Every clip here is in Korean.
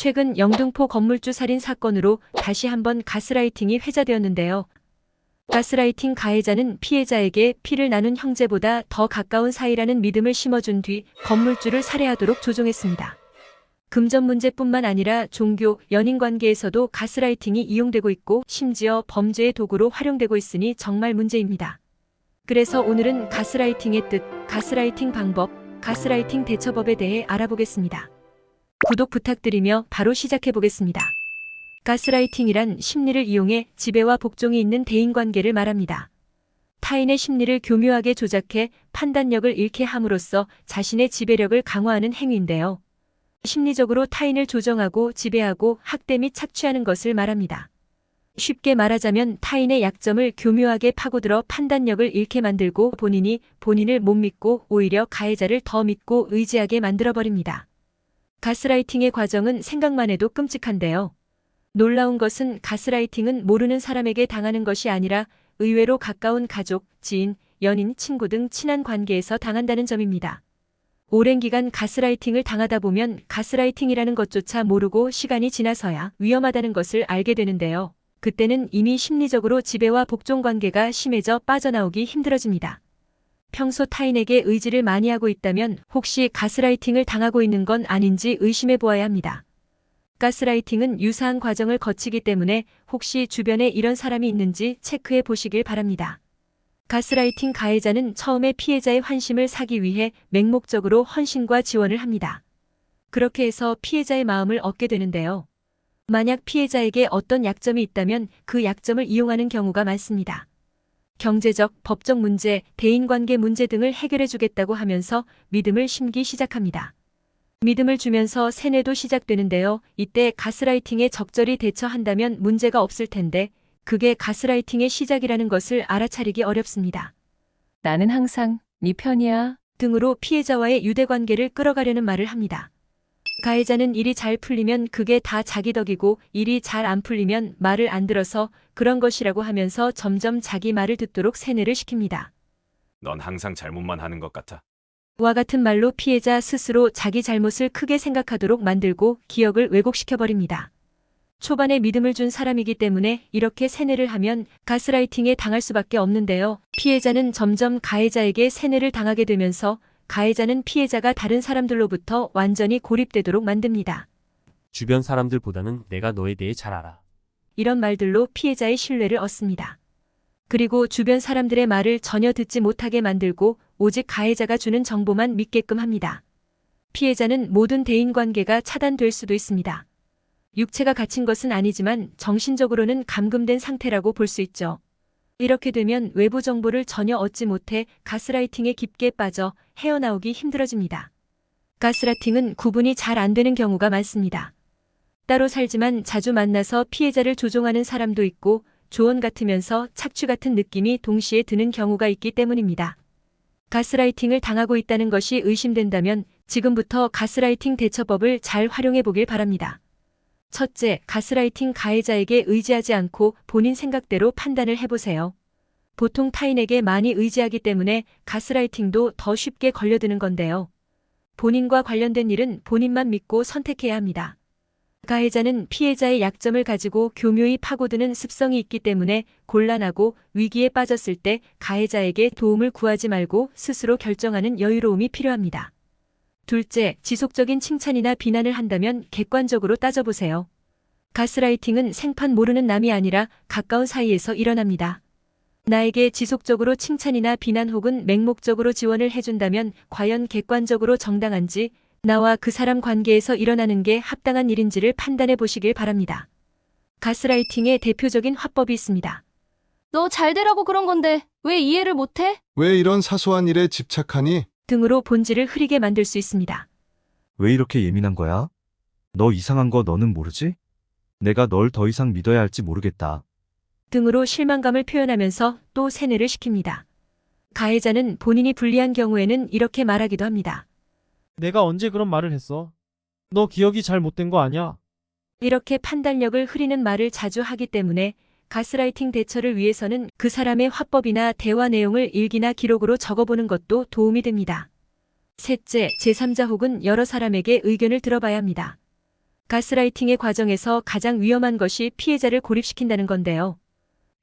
최근 영등포 건물주 살인 사건으로 다시 한번 가스라이팅이 회자되었는데요. 가스라이팅 가해자는 피해자에게 피를 나눈 형제보다 더 가까운 사이라는 믿음을 심어준 뒤 건물주를 살해하도록 조종했습니다. 금전 문제뿐만 아니라 종교, 연인 관계에서도 가스라이팅이 이용되고 있고 심지어 범죄의 도구로 활용되고 있으니 정말 문제입니다. 그래서 오늘은 가스라이팅의 뜻, 가스라이팅 방법, 가스라이팅 대처법에 대해 알아보겠습니다. 구독 부탁드리며 바로 시작해 보겠습니다. 가스라이팅이란 심리를 이용해 지배와 복종이 있는 대인관계를 말합니다. 타인의 심리를 교묘하게 조작해 판단력을 잃게 함으로써 자신의 지배력을 강화하는 행위인데요. 심리적으로 타인을 조정하고 지배하고 학대 및 착취하는 것을 말합니다. 쉽게 말하자면 타인의 약점을 교묘하게 파고들어 판단력을 잃게 만들고 본인이 본인을 못 믿고 오히려 가해자를 더 믿고 의지하게 만들어버립니다. 가스라이팅의 과정은 생각만 해도 끔찍한데요. 놀라운 것은 가스라이팅은 모르는 사람에게 당하는 것이 아니라 의외로 가까운 가족, 지인, 연인, 친구 등 친한 관계에서 당한다는 점입니다. 오랜 기간 가스라이팅을 당하다 보면 가스라이팅이라는 것조차 모르고 시간이 지나서야 위험하다는 것을 알게 되는데요. 그때는 이미 심리적으로 지배와 복종 관계가 심해져 빠져나오기 힘들어집니다. 평소 타인에게 의지를 많이 하고 있다면 혹시 가스라이팅을 당하고 있는 건 아닌지 의심해 보아야 합니다. 가스라이팅은 유사한 과정을 거치기 때문에 혹시 주변에 이런 사람이 있는지 체크해 보시길 바랍니다. 가스라이팅 가해자는 처음에 피해자의 환심을 사기 위해 맹목적으로 헌신과 지원을 합니다. 그렇게 해서 피해자의 마음을 얻게 되는데요. 만약 피해자에게 어떤 약점이 있다면 그 약점을 이용하는 경우가 많습니다. 경제적, 법적 문제, 대인관계 문제 등을 해결해 주겠다고 하면서 믿음을 심기 시작합니다. 믿음을 주면서 세뇌도 시작되는데요. 이때 가스라이팅에 적절히 대처한다면 문제가 없을 텐데 그게 가스라이팅의 시작이라는 것을 알아차리기 어렵습니다. 나는 항상 네 편이야. 등으로 피해자와의 유대관계를 끌어가려는 말을 합니다. 가해자는 일이 잘 풀리면 그게 다 자기 덕이고 일이 잘 안 풀리면 말을 안 들어서 그런 것이라고 하면서 점점 자기 말을 듣도록 세뇌를 시킵니다. 넌 항상 잘못만 하는 것 같아. 와 같은 말로 피해자 스스로 자기 잘못을 크게 생각하도록 만들고 기억을 왜곡시켜버립니다. 초반에 믿음을 준 사람이기 때문에 이렇게 세뇌를 하면 가스라이팅에 당할 수밖에 없는데요. 피해자는 점점 가해자에게 세뇌를 당하게 되면서 가해자는 피해자가 다른 사람들로부터 완전히 고립되도록 만듭니다. 주변 사람들보다는 내가 너에 대해 잘 알아. 이런 말들로 피해자의 신뢰를 얻습니다. 그리고 주변 사람들의 말을 전혀 듣지 못하게 만들고 오직 가해자가 주는 정보만 믿게끔 합니다. 피해자는 모든 대인관계가 차단될 수도 있습니다. 육체가 갇힌 것은 아니지만 정신적으로는 감금된 상태라고 볼 수 있죠. 이렇게 되면 외부 정보를 전혀 얻지 못해 가스라이팅에 깊게 빠져 헤어나오기 힘들어집니다. 가스라이팅은 구분이 잘 안 되는 경우가 많습니다. 따로 살지만 자주 만나서 피해자를 조종하는 사람도 있고 조언 같으면서 착취 같은 느낌이 동시에 드는 경우가 있기 때문입니다. 가스라이팅을 당하고 있다는 것이 의심된다면 지금부터 가스라이팅 대처법을 잘 활용해 보길 바랍니다. 첫째, 가스라이팅 가해자에게 의지하지 않고 본인 생각대로 판단을 해보세요. 보통 타인에게 많이 의지하기 때문에 가스라이팅도 더 쉽게 걸려드는 건데요. 본인과 관련된 일은 본인만 믿고 선택해야 합니다. 가해자는 피해자의 약점을 가지고 교묘히 파고드는 습성이 있기 때문에 곤란하고 위기에 빠졌을 때 가해자에게 도움을 구하지 말고 스스로 결정하는 여유로움이 필요합니다. 둘째, 지속적인 칭찬이나 비난을 한다면 객관적으로 따져보세요. 가스라이팅은 생판 모르는 남이 아니라 가까운 사이에서 일어납니다. 나에게 지속적으로 칭찬이나 비난 혹은 맹목적으로 지원을 해준다면 과연 객관적으로 정당한지 나와 그 사람 관계에서 일어나는 게 합당한 일인지를 판단해 보시길 바랍니다. 가스라이팅의 대표적인 화법이 있습니다. 너 잘 되라고 그런 건데 왜 이해를 못해? 왜 이런 사소한 일에 집착하니? 등으로 본질을 흐리게 만들 수 있습니다. 왜 이렇게 예민한 거야? 너 이상한 거 너는 모르지? 내가 널 더 이상 믿어야 할지 모르겠다. 등으로 실망감을 표현하면서 또 세뇌를 시킵니다. 가해자는 본인이 불리한 경우에는 이렇게 말하기도 합니다. 내가 언제 그런 말을 했어? 너 기억이 잘 못된 거 아니야? 이렇게 판단력을 흐리는 말을 자주 하기 때문에 가스라이팅 대처를 위해서는 그 사람의 화법이나 대화 내용을 일기나 기록으로 적어보는 것도 도움이 됩니다. 셋째, 제3자 혹은 여러 사람에게 의견을 들어봐야 합니다. 가스라이팅의 과정에서 가장 위험한 것이 피해자를 고립시킨다는 건데요.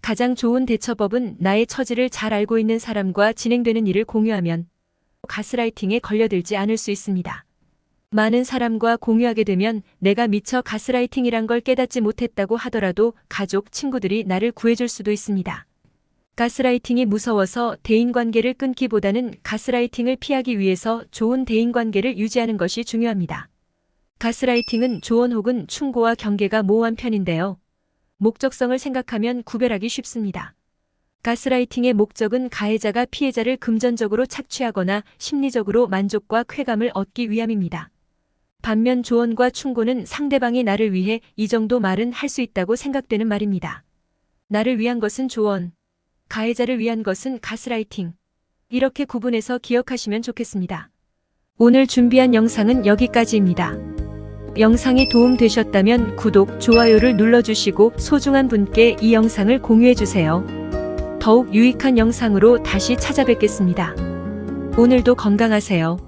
가장 좋은 대처법은 나의 처지를 잘 알고 있는 사람과 진행되는 일을 공유하면 가스라이팅에 걸려들지 않을 수 있습니다. 많은 사람과 공유하게 되면 내가 미처 가스라이팅이란 걸 깨닫지 못했다고 하더라도 가족, 친구들이 나를 구해줄 수도 있습니다. 가스라이팅이 무서워서 대인관계를 끊기보다는 가스라이팅을 피하기 위해서 좋은 대인관계를 유지하는 것이 중요합니다. 가스라이팅은 조언 혹은 충고와 경계가 모호한 편인데요. 목적성을 생각하면 구별하기 쉽습니다. 가스라이팅의 목적은 가해자가 피해자를 금전적으로 착취하거나 심리적으로 만족과 쾌감을 얻기 위함입니다. 반면 조언과 충고는 상대방이 나를 위해 이 정도 말은 할 수 있다고 생각되는 말입니다. 나를 위한 것은 조언, 가해자를 위한 것은 가스라이팅. 이렇게 구분해서 기억하시면 좋겠습니다. 오늘 준비한 영상은 여기까지입니다. 영상이 도움되셨다면 구독, 좋아요를 눌러주시고 소중한 분께 이 영상을 공유해주세요. 더욱 유익한 영상으로 다시 찾아뵙겠습니다. 오늘도 건강하세요.